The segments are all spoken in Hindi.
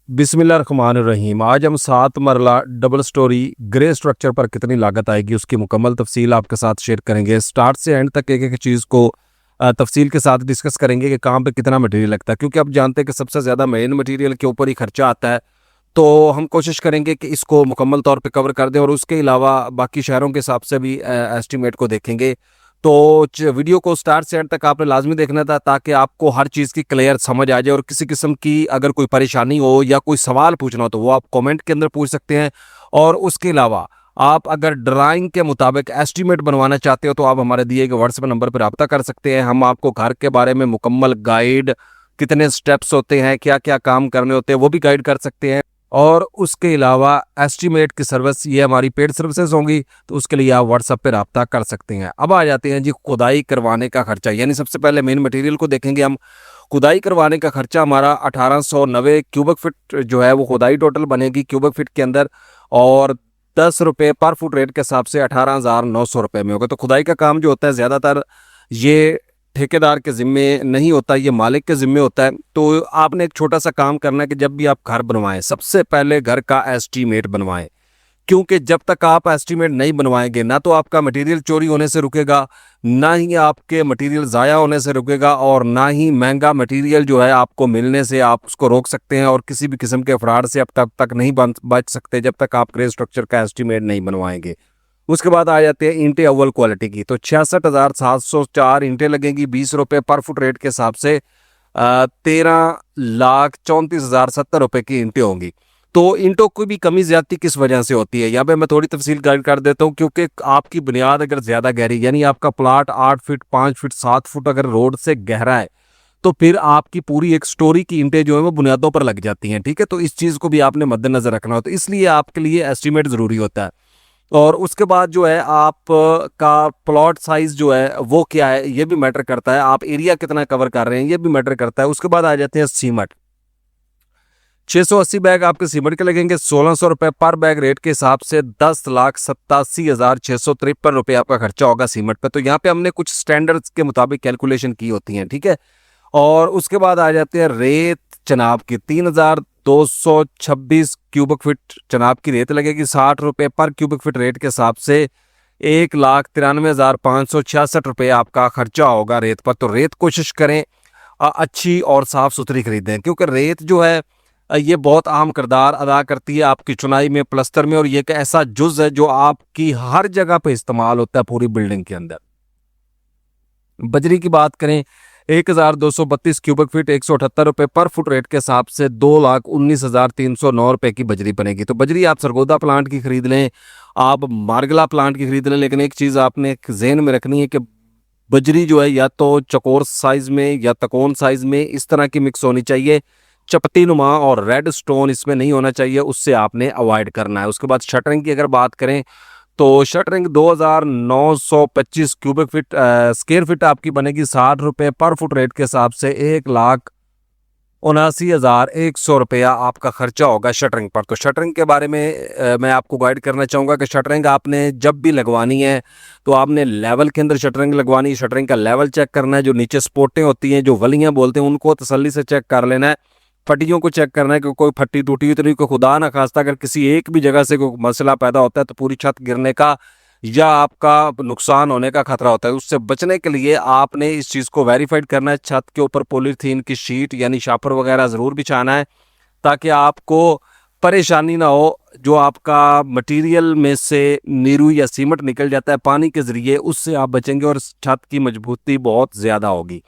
बिस्मिल्लाहिर्रहमानिर्रहीम। आज हम 7 मरला डबल स्टोरी ग्रे स्ट्रक्चर पर कितनी लागत आएगी उसकी मुकम्मल तफसील आपके साथ शेयर करेंगे। स्टार्ट से एंड तक एक एक चीज़ को तफसील के साथ डिस्कस करेंगे कि कहाँ पे कितना मटेरियल लगता है, क्योंकि आप जानते हैं कि सबसे ज़्यादा मेन मटेरियल के ऊपर ही खर्चा आता है। तो हम कोशिश करेंगे कि इसको मुकम्मल तौर पे कवर कर दें और उसके अलावा बाकी शहरों के हिसाब से भी एस्टीमेट को देखेंगे। तो वीडियो को स्टार्ट से एंड तक आपने लाजमी देखना था ताकि आपको हर चीज़ की क्लियर समझ आ जाए, और किसी किस्म की अगर कोई परेशानी हो या कोई सवाल पूछना हो तो वो आप कमेंट के अंदर पूछ सकते हैं। और उसके अलावा आप अगर ड्राइंग के मुताबिक एस्टीमेट बनवाना चाहते हो तो आप हमारे दिए गए व्हाट्सएप नंबर पर रब्ता कर सकते हैं। हम आपको घर के बारे में मुकम्मल गाइड, कितने स्टेप्स होते हैं, क्या क्या काम करने होते हैं, वो भी गाइड कर सकते हैं। और उसके अलावा एस्टीमेट की सर्विस, ये हमारी पेड सर्विसेज होंगी, तो उसके लिए आप व्हाट्सएप पे रब्ता कर सकते हैं। अब आ जाते हैं जी खुदाई करवाने का खर्चा, यानी सबसे पहले मेन मटेरियल को देखेंगे हम। खुदाई करवाने का खर्चा हमारा 1890 क्यूबिक फिट जो है वो खुदाई टोटल बनेगी क्यूबिक फिट के अंदर, और 10 रुपये पर फुट रेट के हिसाब से 18,900 रुपये में होगा। तो खुदाई का काम जो होता है ज़्यादातर ये ठेकेदार के ज़िम्मे नहीं होता, ये मालिक के ज़िम्मे होता है। तो आपने एक छोटा सा काम करना है कि जब भी आप घर बनवाएं सबसे पहले घर का एस्टीमेट बनवाएं, क्योंकि जब तक आप एस्टीमेट नहीं बनवाएंगे ना तो आपका मटेरियल चोरी होने से रुकेगा, ना ही आपके मटेरियल ज़ाया होने से रुकेगा, और ना ही महंगा मटेरियल जो है आपको मिलने से आप उसको रोक सकते हैं, और किसी भी किस्म के फ्रॉड से अब तक नहीं बच सकते जब तक आप ग्रे स्ट्रक्चर का एस्टीमेट नहीं बनवाएंगे। उसके बाद आ जाते हैं ईंटें अव्वल क्वालिटी की, तो 66,704 ईंटें लगेंगी 20 रुपये पर फुट रेट के हिसाब से। 13,34,070 रुपये की ईंटें होंगी। तो ईंटों की भी कमी ज्यादती किस वजह से होती है, यहाँ पे मैं थोड़ी तफसील गाइड कर देता हूँ। क्योंकि आपकी बुनियाद अगर ज़्यादा गहरी, यानी आपका प्लाट 8 फीट 5 फीट 7 फुट अगर रोड से गहरा है, तो फिर आपकी पूरी एक स्टोरी की ईंटें जो है वो बुनियादों पर लग जाती हैं। ठीक है, तो इस चीज़ को भी आपने मद्देनजर रखना हो, तो इसलिए आपके लिए एस्टीमेट ज़रूरी होता है। और उसके बाद जो है आप का प्लॉट साइज जो है वो क्या है ये भी मैटर करता है, आप एरिया कितना कवर कर रहे हैं ये भी मैटर करता है। उसके बाद आ जाते हैं सीमेंट। 680 बैग आपके सीमेंट के लगेंगे 1,600 रुपये पर बैग रेट के हिसाब से। 10,87,653 रुपये आपका खर्चा होगा सीमेंट पे। तो यहाँ पे हमने कुछ स्टैंडर्ड्स के मुताबिक कैलकुलेशन की होती हैं, ठीक है। और उसके बाद आ जाते हैं रेत चनाब की। 3,226 क्यूबिक फिट चनाब की रेत लगेगी 60 रुपये पर क्यूबिक फिट रेट के हिसाब से। 1,93,566 रुपये आपका खर्चा होगा रेत पर। तो रेत कोशिश करें अच्छी और साफ़ सुथरी खरीदें, क्योंकि रेत जो है ये बहुत अहम किरदार अदा करती है आपकी चुनाई में, प्लस्तर में, और ये एक ऐसा जुज़ है जो आपकी हर जगह पे इस्तेमाल होता है पूरी बिल्डिंग के अंदर। बजरी की बात करें 1,232 क्यूबिक फीट 178 रुपये पर फुट रेट के हिसाब से 2,19,309 रुपये की बजरी बनेगी। तो बजरी आप सरगोदा प्लांट की खरीद लें, आप मारगला प्लांट की खरीद लें, लेकिन एक चीज़ आपने जहन में रखनी है कि बजरी जो है या तो चकोर साइज़ में या तकोन साइज़ में इस तरह की मिक्स होनी चाहिए। चपटी नुमा और रेड स्टोन इसमें नहीं होना चाहिए, उससे आपने अवॉइड करना है। उसके बाद शटरिंग की अगर बात करें तो shuttering 2,925 cubic fit square feet आपकी बनेगी 60 रुपये पर फुट रेट के हिसाब से। 1,79,100 रुपया आपका खर्चा होगा शटरिंग पर। तो शटरिंग के बारे में मैं आपको गाइड करना चाहूँगा कि शटरिंग आपने जब भी लगवानी है तो आपने लेवल के अंदर शटरिंग लगवानी है। शटरिंग का लेवल चेक करना है, जो नीचे स्पोर्टें होती हैं, जो वलियाँ बोलते हैं, उनको तसल्ली से चेक कर लेना है। फट्टियों को चेक करना है कि कोई फट्टी टूटी हुई तो नहीं, कोई खुदा ना खास्ता अगर किसी एक भी जगह से कोई मसला पैदा होता है तो पूरी छत गिरने का या आपका नुकसान होने का खतरा होता है। उससे बचने के लिए आपने इस चीज़ को वेरीफाइड करना है। छत के ऊपर पॉलीथीन की शीट यानी शापर वगैरह ज़रूर बिछाना है ताकि आपको परेशानी ना हो। जो आपका मटेरियल में से नीरू या सीमेंट निकल जाता है पानी के ज़रिए, उससे आप बचेंगे और छत की मजबूती बहुत ज़्यादा होगी।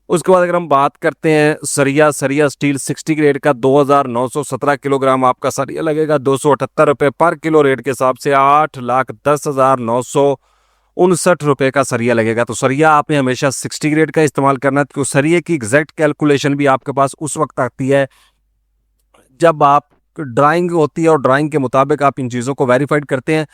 उसके बाद अगर हम बात करते हैं सरिया स्टील 60 ग्रेड का 2,917 किलोग्राम आपका सरिया लगेगा 278 रुपये पर किलो रेट के हिसाब से। 8,10,959 रुपये का सरिया लगेगा। तो सरिया आपने हमेशा 60 ग्रेड का इस्तेमाल करना है, क्योंकि सरिये की एग्जैक्ट कैलकुलेशन भी आपके पास उस वक्त आती है जब आप ड्राइंग होती है और ड्राइंग के मुताबिक आप इन चीज़ों को वेरीफाइड करते हैं।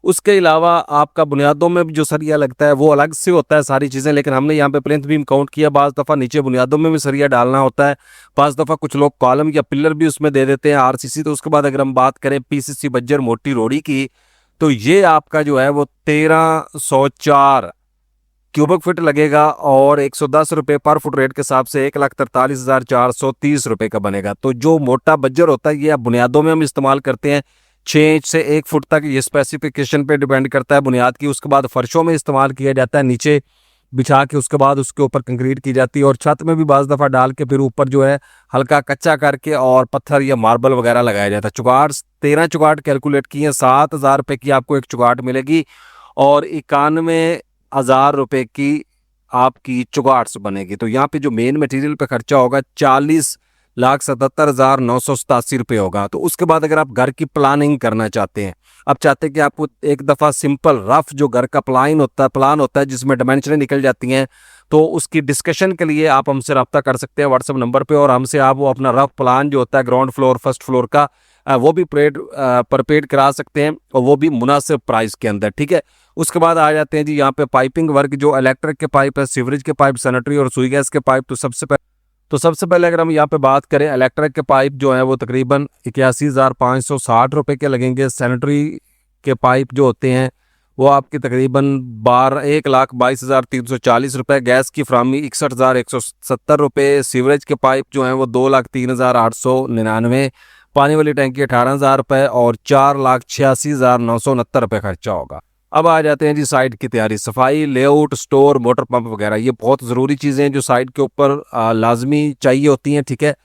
उसके अलावा आपका बुनियादों में भी जो सरिया लगता है वो अलग से होता है सारी चीज़ें, लेकिन हमने यहाँ पे प्लिंथ बीम काउंट किया। बाज़ दफ़ा नीचे बुनियादों में भी सरिया डालना होता है, बाज़ दफ़ा कुछ लोग कॉलम या पिलर भी उसमें दे देते हैं आरसीसी। तो उसके बाद अगर हम बात करें पीसीसी बज्जर मोटी रोड़ी की, तो ये आपका जो है वो 1,304 क्यूबिक फीट लगेगा और 110 रुपये पर फुट रेट के हिसाब से 1,43,430 रुपये का बनेगा। तो जो मोटा बज्जर होता है ये अब बुनियादों में हम इस्तेमाल करते हैं 6 इंच से 1 फुट तक, ये स्पेसिफिकेशन पे डिपेंड करता है बुनियाद की। उसके बाद फर्शों में इस्तेमाल किया जाता है, नीचे बिछा के उसके बाद उसके ऊपर कंक्रीट की जाती है और छत में भी बाज़ दफ़ा डाल के फिर ऊपर जो है हल्का कच्चा करके और पत्थर या मार्बल वगैरह लगाया जाता है। चुगाड़ 13 चुगाड़ कैलकुलेट की है, 7,000 रुपये की आपको एक चुगाड़ मिलेगी और 91,000 रुपये की आपकी चुगाड़ बनेगी। तो यहाँ पे जो मेन मटेरियल पे खर्चा होगा 40,77,987 रुपये होगा। तो उसके बाद अगर आप घर की प्लानिंग करना चाहते हैं, अब चाहते हैं कि आपको एक दफ़ा सिंपल रफ जो घर का प्लान होता है जिसमें डायमेंशनें निकल जाती हैं, तो उसकी डिस्कशन के लिए आप हमसे रब्ता कर सकते हैं व्हाट्सएप नंबर पे और हमसे आप वो अपना रफ प्लान जो होता है ग्राउंड फ्लोर फर्स्ट फ्लोर का वो भी परपेड करा सकते हैं और वो भी मुनासिब प्राइस के अंदर, ठीक है। उसके बाद आ जाते हैं जी यहाँ पे पाइपिंग वर्क, जो इलेक्ट्रिक के पाइप है, सीवरेज के पाइप, सैनिटरी और सुई गैस के पाइप। तो सबसे पहले अगर हम यहाँ पे बात करें इलेक्ट्रिक के पाइप जो है वो तकरीबन 81,560 रुपये के लगेंगे। सैनिटरी के पाइप जो होते हैं वो आपके तकरीबन 1,22,340 रुपये। गैस की फ्राहमी 61,170 रुपये। सीवरेज के पाइप जो हैं वो 2,03,899। पानी वाली टैंकी 18,000 रुपये और 4,86,969 रुपये खर्चा होगा। अब आ जाते हैं जी साइट की तैयारी, सफाई, लेआउट, स्टोर, मोटर पंप वगैरह। ये बहुत ज़रूरी चीज़ें हैं जो साइट के ऊपर लाजमी चाहिए होती हैं, ठीक है।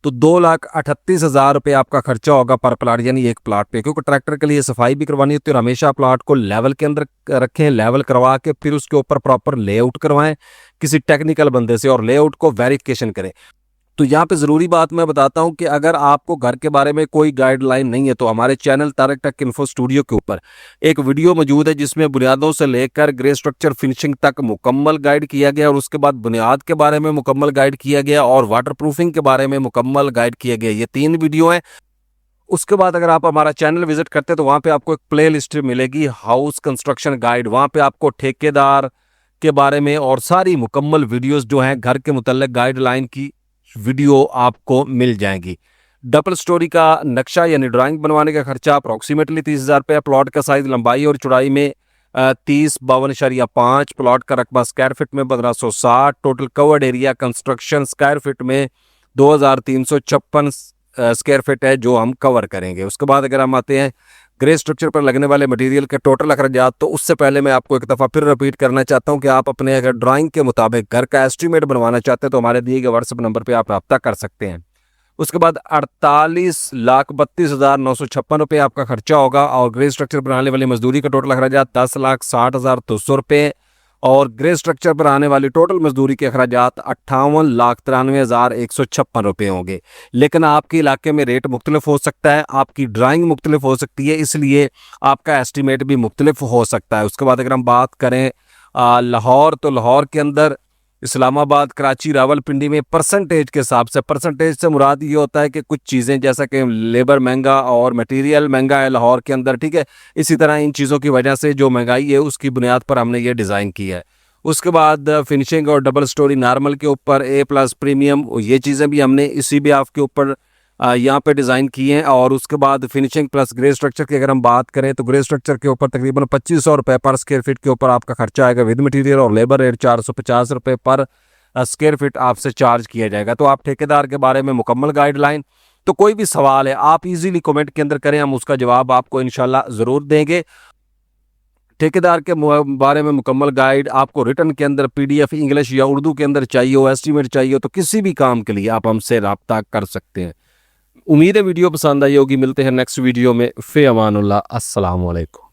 तो 2,38,000 रुपये आपका खर्चा होगा पर प्लाट, यानी एक प्लाट पे, क्योंकि ट्रैक्टर के लिए सफाई भी करवानी होती है और हमेशा प्लाट को लेवल के अंदर रखें, लेवल करवा के फिर उसके ऊपर प्रॉपर लेआउट करवाएं किसी टेक्निकल बंदे से और लेआउट को वेरिफिकेशन करें। तो यहाँ पे ज़रूरी बात मैं बताता हूँ कि अगर आपको घर के बारे में कोई गाइडलाइन नहीं है तो हमारे channel Tarak tech info studio के ऊपर एक वीडियो मौजूद है जिसमें बुनियादों से लेकर ग्रे स्ट्रक्चर फिनिशिंग तक मुकम्मल गाइड किया गया और उसके बाद बुनियाद के बारे में मुकम्मल गाइड किया गया और वाटर प्रूफिंग के बारे में मुकम्मल गाइड किया गया। ये 3 वीडियो हैं। उसके बाद अगर आप हमारा चैनल विजिट करते हैं तो वहाँ पर आपको एक प्ले लिस्ट मिलेगी, हाउस कंस्ट्रक्शन गाइड। वहाँ पर आपको ठेकेदार के बारे में और सारी मुकम्मल वीडियोज़ जो हैं घर के मुतल्लिक गाइडलाइन की वीडियो आपको मिल जाएंगी। डबल स्टोरी का नक्शा यानी ड्राइंग बनवाने का खर्चा अप्रॉक्सीमेटली 30,000 रुपये। प्लॉट का साइज लंबाई और चौड़ाई में 30/52.5। प्लॉट का रकबा स्क्वायर फिट में 1560। Total covered area construction square feet में 2,356 स्क्वायर फिट है जो हम कवर करेंगे। उसके बाद अगर हम आते हैं ग्रे स्ट्रक्चर पर लगने वाले मटेरियल के टोटल अखराजात, तो उससे पहले मैं आपको एक दफ़ा फिर रिपीट करना चाहता हूं कि आप अपने अगर ड्राइंग के मुताबिक घर का एस्टीमेट बनवाना चाहते हैं तो हमारे दिए गए व्हाट्सएप नंबर पे आप रब्ता कर सकते हैं। उसके बाद 48,32,956 रुपये आपका खर्चा होगा और ग्रे स्ट्रक्चर बनाने वाली मजदूरी का टोटल अखराजात 10,60,200 और ग्रे स्ट्रक्चर पर आने वाली टोटल मजदूरी के अखराजात 58,93,156 रुपये होंगे। लेकिन आपके इलाके में रेट मुख्तलिफ हो सकता है, आपकी ड्राइंग मुख्तलिफ हो सकती है, इसलिए आपका एस्टीमेट भी मुख्तलिफ हो सकता है। उसके बाद अगर हम बात करें लाहौर, तो लाहौर के अंदर इस्लामाबाद, कराची, रावलपिंडी में परसेंटेज के हिसाब से, परसेंटेज से मुराद ये होता है कि कुछ चीज़ें जैसा कि लेबर महंगा और मटेरियल महंगा है लाहौर के अंदर, ठीक है। इसी तरह इन चीज़ों की वजह से जो महंगाई है उसकी बुनियाद पर हमने ये डिज़ाइन किया है। उसके बाद फिनिशिंग और डबल स्टोरी नॉर्मल के ऊपर A+ प्रीमियम, ये चीज़ें भी हमने इसी भी आपके ऊपर यहाँ पे डिज़ाइन किए हैं। और उसके बाद फिनिशिंग प्लस ग्रे स्ट्रक्चर की अगर हम बात करें तो ग्रे स्ट्रक्चर के ऊपर तकरीबन 2,500 रुपये पर स्क्वायर फीट के ऊपर आपका खर्चा आएगा विद मटेरियल और लेबर रेट 450 रुपये पर स्क्वायर फीट आपसे चार्ज किया जाएगा। तो आप ठेकेदार के बारे में मुकम्मल गाइडलाइन, तो कोई भी सवाल है आप इजीली कमेंट के अंदर करें, हम उसका जवाब आपको इंशाल्लाह ज़रूर देंगे। ठेकेदार के बारे में मुकम्मल गाइड आपको रिटर्न के अंदर PDF इंग्लिश या उर्दू के अंदर चाहिए हो, एस्टीमेट चाहिए हो, तो किसी भी काम के लिए आप हमसे रब्ता कर सकते हैं। उम्मीद है वीडियो पसंद आई होगी। मिलते हैं नेक्स्ट वीडियो में। फ़े अमानुल्लाह। अस्सलाम वालेकुम।